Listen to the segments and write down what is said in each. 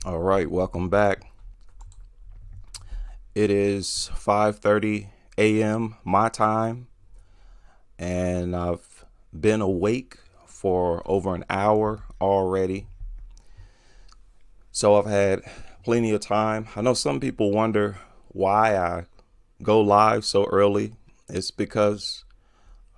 All right, welcome back. It is 5:30 a.m. my time, and I've been awake for over an hour already. So I've had plenty of time. I know some people wonder why I go live so early. It's because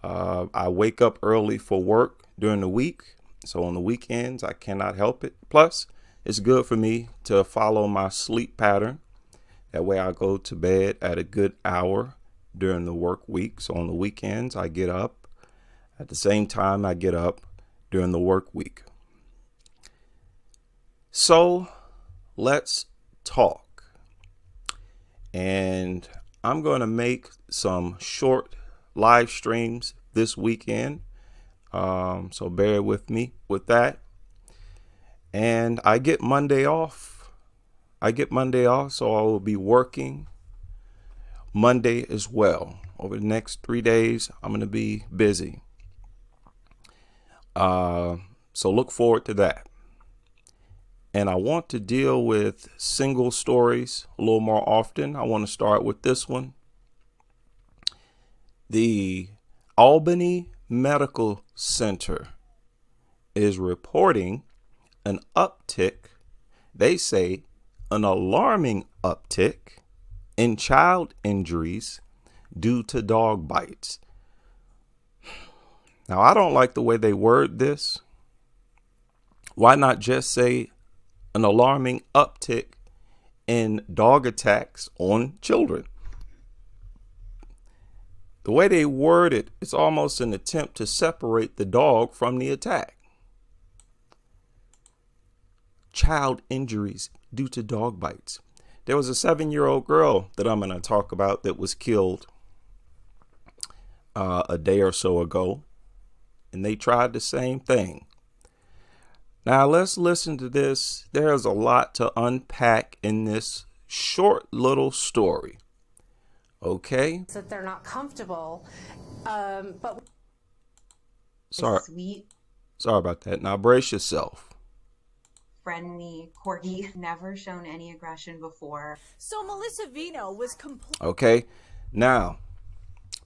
I wake up early for work during the week. So on the weekends, I cannot help it. Plus, it's good for me to follow my sleep pattern. That way I go to bed at a good hour during the work week. So on the weekends, I get up at the same time I get up during the work week. So let's talk. And I'm going to make some short live streams this weekend. So bear with me with that. And I get Monday off. So I will be working Monday as well. Over the next 3 days, I'm going to be busy. So look forward to that. And I want to deal with single stories a little more often. I want to start with this one. The Albany Medical Center is reporting an uptick, they say an alarming uptick, in child injuries due to dog bites. Now, I don't like the way they word this. Why not just say an alarming uptick in dog attacks on children? The way they word it, it's almost an attempt to separate the dog from the attack. Child injuries due to dog bites. There was a 7-year-old girl that I'm going to talk about that was killed a day or so ago, and they tried the same thing. Now let's listen to this. There's a lot to unpack in this short little story. Okay. That they're not comfortable, but Sorry sweet, about that. Now brace yourself. friendly corgi, never shown any aggression before. so Melissa Vino was Okay. Now,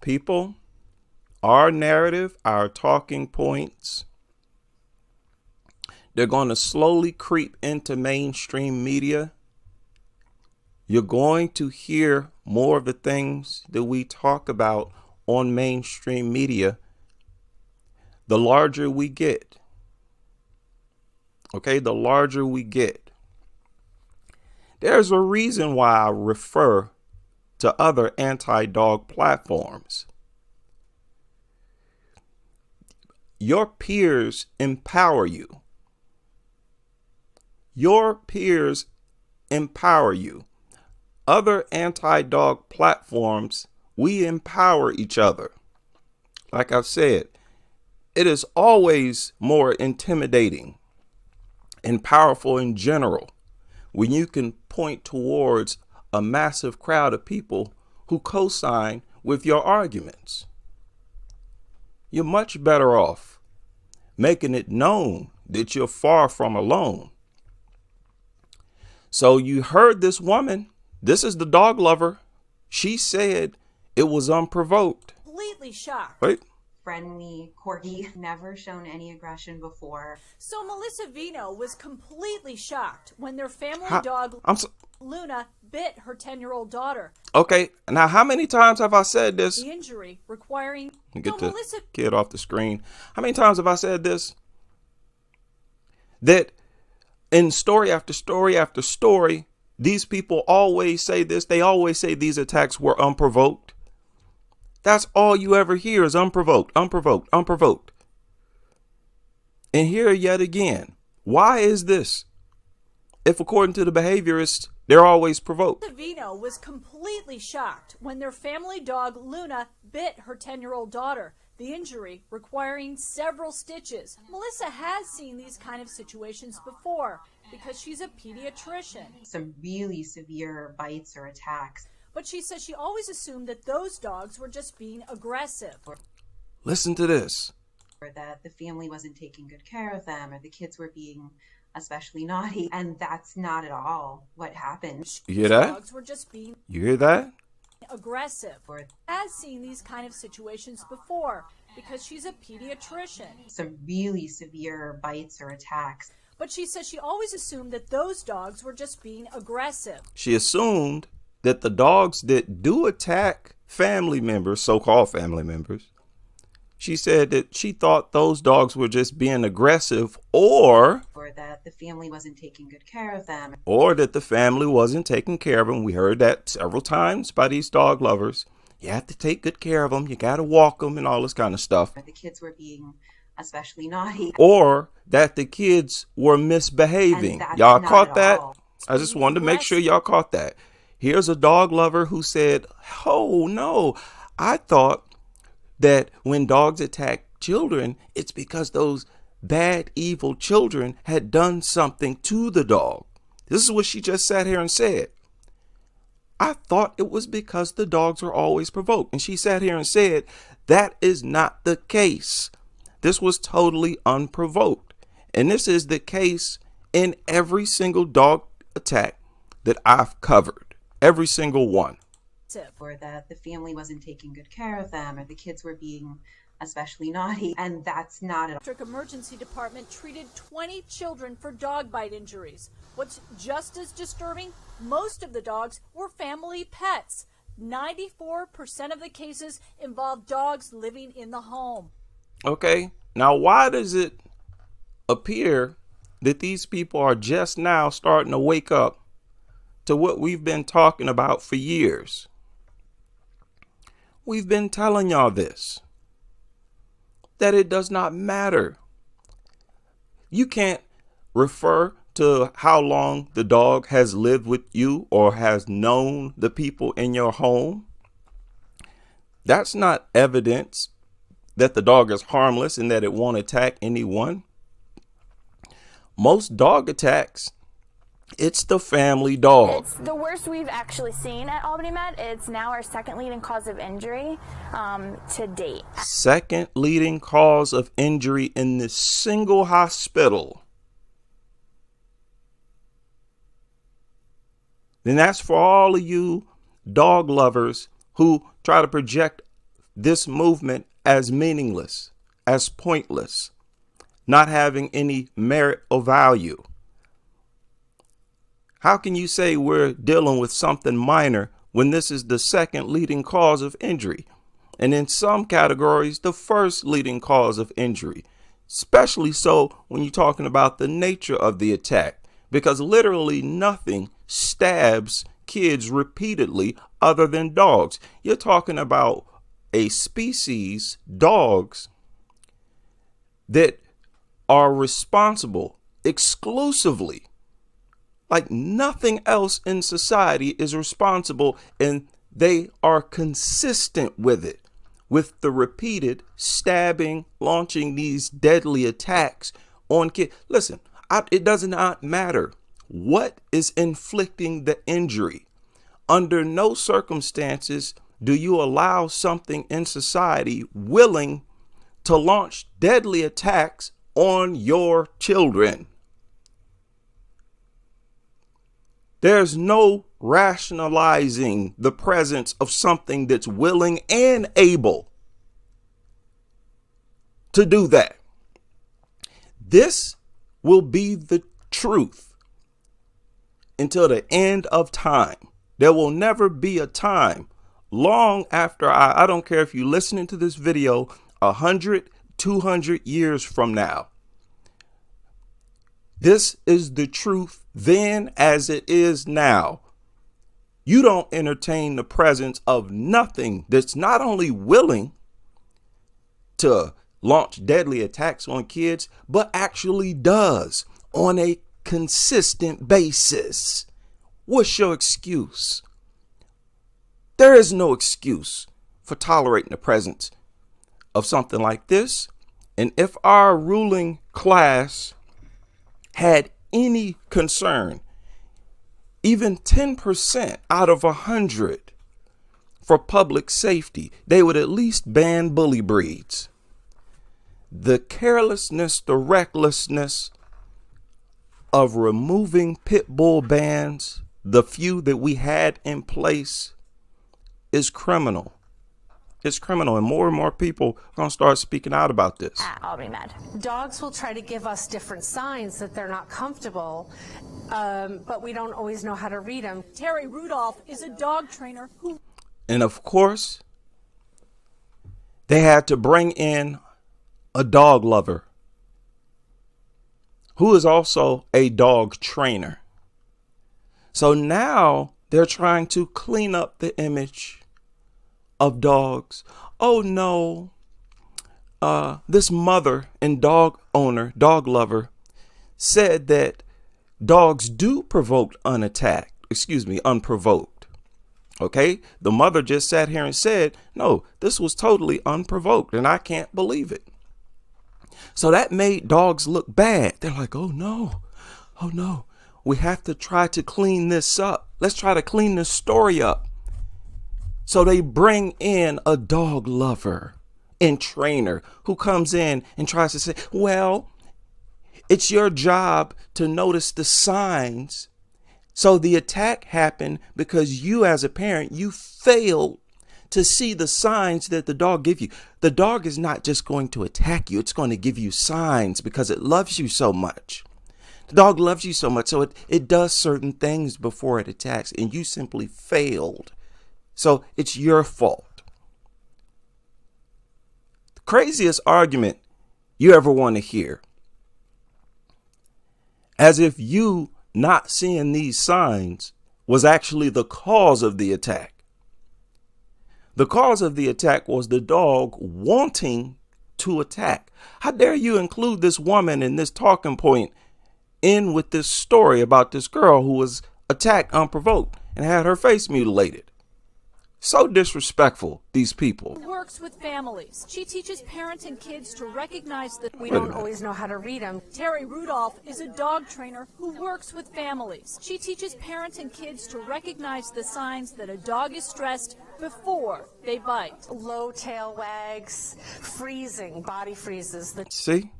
people, our narrative, our talking points, they're going to slowly creep into mainstream media. You're going to hear more of the things that we talk about on mainstream media the larger we get. Okay, the larger we get. There's a reason why I refer to other anti-dog platforms. Your peers empower you. Your peers empower you. Other anti-dog platforms, we empower each other. Like I've said, it is always more intimidating and powerful in general when you can point towards a massive crowd of people who co-sign with your arguments. You're much better off making it known that you're far from alone. So you heard this woman. This is the dog lover. She said it was unprovoked. completely shocked. Right? Friendly corgi, never shown any aggression before. So Melissa Vino was completely shocked when their family dog Luna bit her 10-year-old daughter. Okay, now how many times have I said this? The injury requiring Get the kid off the screen. How many times have I said this? That in story after story after story, these people always say this. They always say these attacks were unprovoked. That's all you ever hear is unprovoked, unprovoked, unprovoked. And here yet again, why is this? If according to the behaviorists, they're always provoked. Vino was completely shocked when their family dog Luna bit her 10-year-old daughter. The injury requiring several stitches. Melissa has seen these kind of situations before because she's a pediatrician. Some really severe bites or attacks. But she says she always assumed that those dogs were just being aggressive. Listen to this. Or that the family wasn't taking good care of them, or the kids were being especially naughty. And that's not at all what happened. You hear that? Dogs were just being You hear that? aggressive. Has seen these kind of situations before because she's a pediatrician. Some really severe bites or attacks. But she says she always assumed that those dogs were just being aggressive. She assumed that the dogs that do attack family members, so-called family members, she said that she thought those dogs were just being aggressive, or that the family wasn't taking good care of them. Or that the family wasn't taking care of them. We heard that several times by these dog lovers. You have to take good care of them. You got to walk them and all this kind of stuff. The kids were being especially naughty. Or that the kids were misbehaving. Y'all caught that? I just wanted to make sure y'all caught that. Here's a dog lover who said, oh no, I thought that when dogs attack children, it's because those bad, evil children had done something to the dog. This is what she just sat here and said. I thought it was because the dogs are always provoked. And she sat here and said, that is not the case. This was totally unprovoked. And this is the case in every single dog attack that I've covered. Every single one. Or that the family wasn't taking good care of them, or the kids were being especially naughty. And that's not at all. The emergency department treated 20 children for dog bite injuries. What's just as disturbing, most of the dogs were family pets. 94% of the cases involved dogs living in the home. Okay, now why does it appear that these people are just now starting to wake up to what we've been talking about for years? We've been telling y'all this, that it does not matter. You can't refer to how long the dog has lived with you or has known the people in your home. That's not evidence that the dog is harmless and that it won't attack anyone. Most dog attacks, it's the family dog. It's the worst we've actually seen at Albany Med. It's now our second leading cause of injury to date. Second leading cause of injury in this single hospital. Then that's for all of you dog lovers who try to project this movement as meaningless, as pointless, not having any merit or value. How can you say we're dealing with something minor when this is the second leading cause of injury? And in some categories, the first leading cause of injury, especially so when you're talking about the nature of the attack, because literally nothing stabs kids repeatedly other than dogs. You're talking about a species, dogs, that are responsible exclusively, like nothing else in society is responsible, and they are consistent with it, with the repeated stabbing, launching these deadly attacks on kids. Listen, it does not matter what is inflicting the injury. Under no circumstances do you allow something in society willing to launch deadly attacks on your children. There's no rationalizing the presence of something that's willing and able to do that. This will be the truth until the end of time. There will never be a time long after I don't care if you're listening to this video 100, 200 years from now. This is the truth then as it is now. You don't entertain the presence of nothing that's not only willing to launch deadly attacks on kids, but actually does on a consistent basis. What's your excuse? There is no excuse for tolerating the presence of something like this. And if our ruling class had any concern, even 10% out of 100 for public safety, they would at least ban bully breeds. The carelessness, the recklessness of removing pit bull bans, the few that we had in place, is criminal. It's criminal, and more people are going to start speaking out about this. At Albany Med. Dogs will try to give us different signs that they're not comfortable, but we don't always know how to read them. Terry Rudolph is a dog trainer who... And of course, they had to bring in a dog lover who is also a dog trainer. So now they're trying to clean up the image of dogs. Oh no, this mother and dog owner, dog lover, said that dogs do provoke unprovoked. Okay, the mother just sat here and said, no, this was totally unprovoked, and I can't believe it. So that made dogs look bad. They're like, oh no, we have to try to clean this up. Let's try to clean this story up. So they bring in a dog lover and trainer who comes in and tries to say, well, it's your job to notice the signs. So the attack happened because you as a parent, you failed to see the signs that the dog give you. The dog is not just going to attack you. It's going to give you signs because it loves you so much. The dog loves you so much. So it does certain things before it attacks, and you simply failed. So it's your fault. The craziest argument you ever want to hear. As if you not seeing these signs was actually the cause of the attack. The cause of the attack was the dog wanting to attack. How dare you include this woman in this talking point in with this story about this girl who was attacked unprovoked and had her face mutilated? So disrespectful, these people. Works with families. She teaches parents and kids to recognize that We don't always know how to read them. Terry Rudolph is a dog trainer who works with families. She teaches parents and kids to recognize the signs that a dog is stressed before they bite. Low tail wags, freezing, body freezes. See?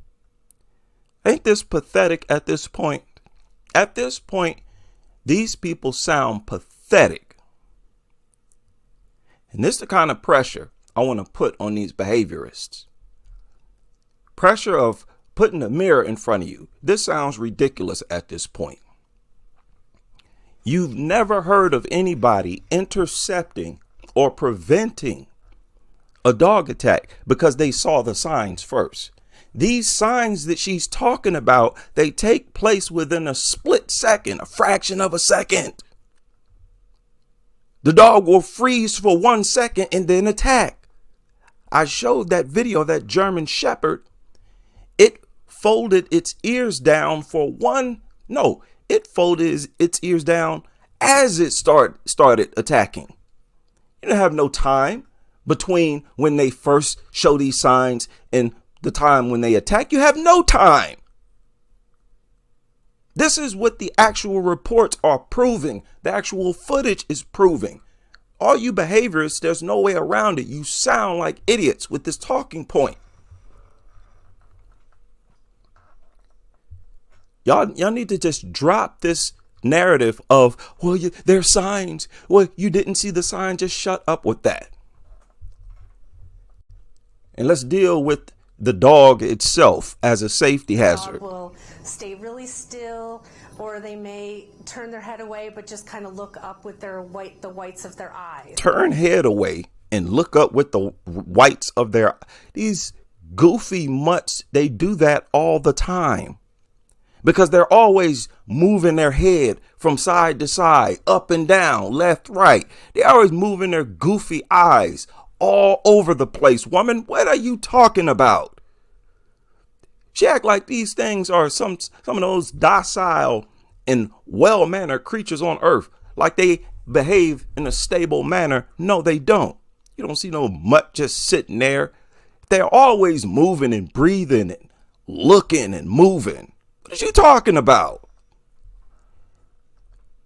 Ain't this pathetic at this point? At this point, these people sound pathetic. And this is the kind of pressure I want to put on these behaviorists. Pressure of putting a mirror in front of you. This sounds ridiculous at this point. You've never heard of anybody intercepting or preventing a dog attack because they saw the signs first. These signs that she's talking about, they take place within a split second, a fraction of a second. The dog will freeze for 1 second and then attack. I showed that video, that German Shepherd. It folded its ears down it folded its ears down as it started attacking. You don't have no time between when they first show these signs and the time when they attack. You have no time. This is what the actual reports are proving. The actual footage is proving. All you behaviorists, there's no way around it. You sound like idiots with this talking point. Y'all need to just drop this narrative of, well, there are signs. Well, you didn't see the sign. Just shut up with that. And let's deal with the dog itself as a safety hazard. The dog will stay really still, or they may turn their head away, but just kind of look up with the whites of their eyes. Turn head away and look up with the whites of their. These goofy mutts, they do that all the time because they're always moving their head from side to side, up and down, left, right. They're always moving their goofy eyes all over the place. Woman, what are you talking about? She act like these things are some of those docile and well-mannered creatures on earth, like they behave in a stable manner. No, they don't. You don't see no mutt just sitting there. They're always moving and breathing and looking and moving. What are you talking about?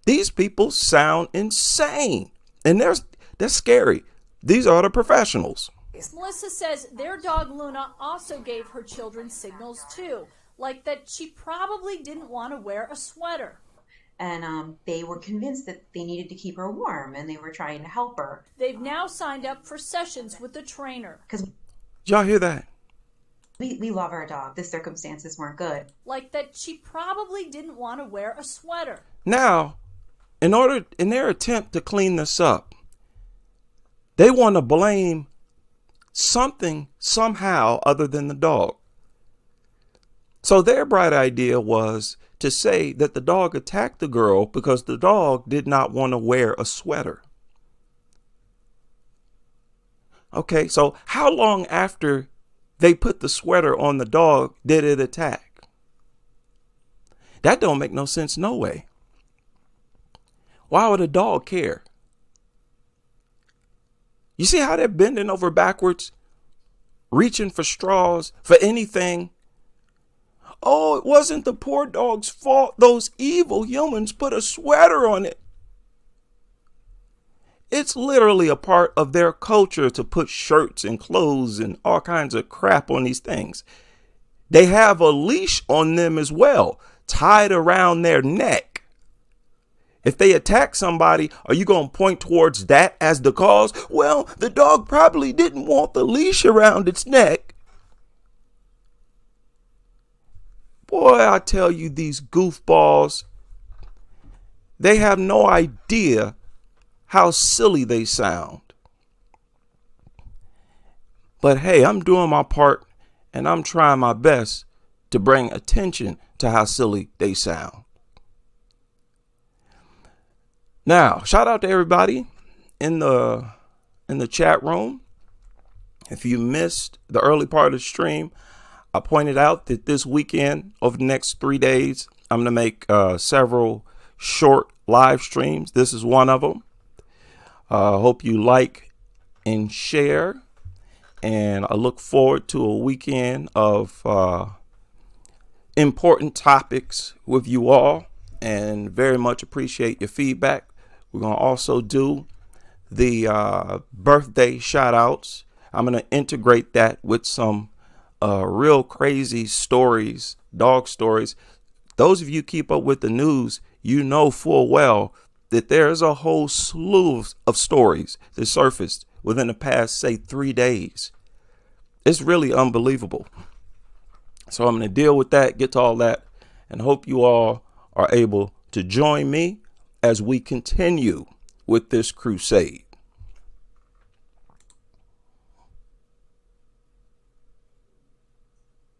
These people sound insane, and they're scary. These are the professionals. Melissa says their dog Luna also gave her children signals too, Like that she probably didn't want to wear a sweater. And they were convinced that they needed to keep her warm, and they were trying to help her. They've now signed up for sessions with the trainer. Because Y'all hear that? we love our dog. The circumstances weren't good. Like that she probably didn't want to wear a sweater. Now, in their attempt to clean this up, they want to blame something somehow other than the dog. So their bright idea was to say that the dog attacked the girl because the dog did not want to wear a sweater. Okay, so how long after they put the sweater on the dog did it attack? That don't make no sense, no way. Why would a dog care? You see how they're bending over backwards, reaching for straws, for anything? Oh, it wasn't the poor dog's fault. Those evil humans put a sweater on it. It's literally a part of their culture to put shirts and clothes and all kinds of crap on these things. They have a leash on them as well, tied around their neck. If they attack somebody, are you going to point towards that as the cause? Well, the dog probably didn't want the leash around its neck. Boy, I tell you, these goofballs, they have no idea how silly they sound. But hey, I'm doing my part and I'm trying my best to bring attention to how silly they sound. Now, shout out to everybody in the chat room. If you missed the early part of the stream, I pointed out that this weekend, over the next 3 days, I'm going to make several short live streams. This is one of them. Hope you like and share. And I look forward to a weekend of important topics with you all, and very much appreciate your feedback. We're going to also do the birthday shout outs. I'm going to integrate that with some real crazy stories, dog stories. Those of you keep up with the news, you know full well that there's a whole slew of stories that surfaced within the past, say, 3 days. It's really unbelievable. So I'm going to deal with that, get to all that, and hope you all are able to join me as we continue with this crusade.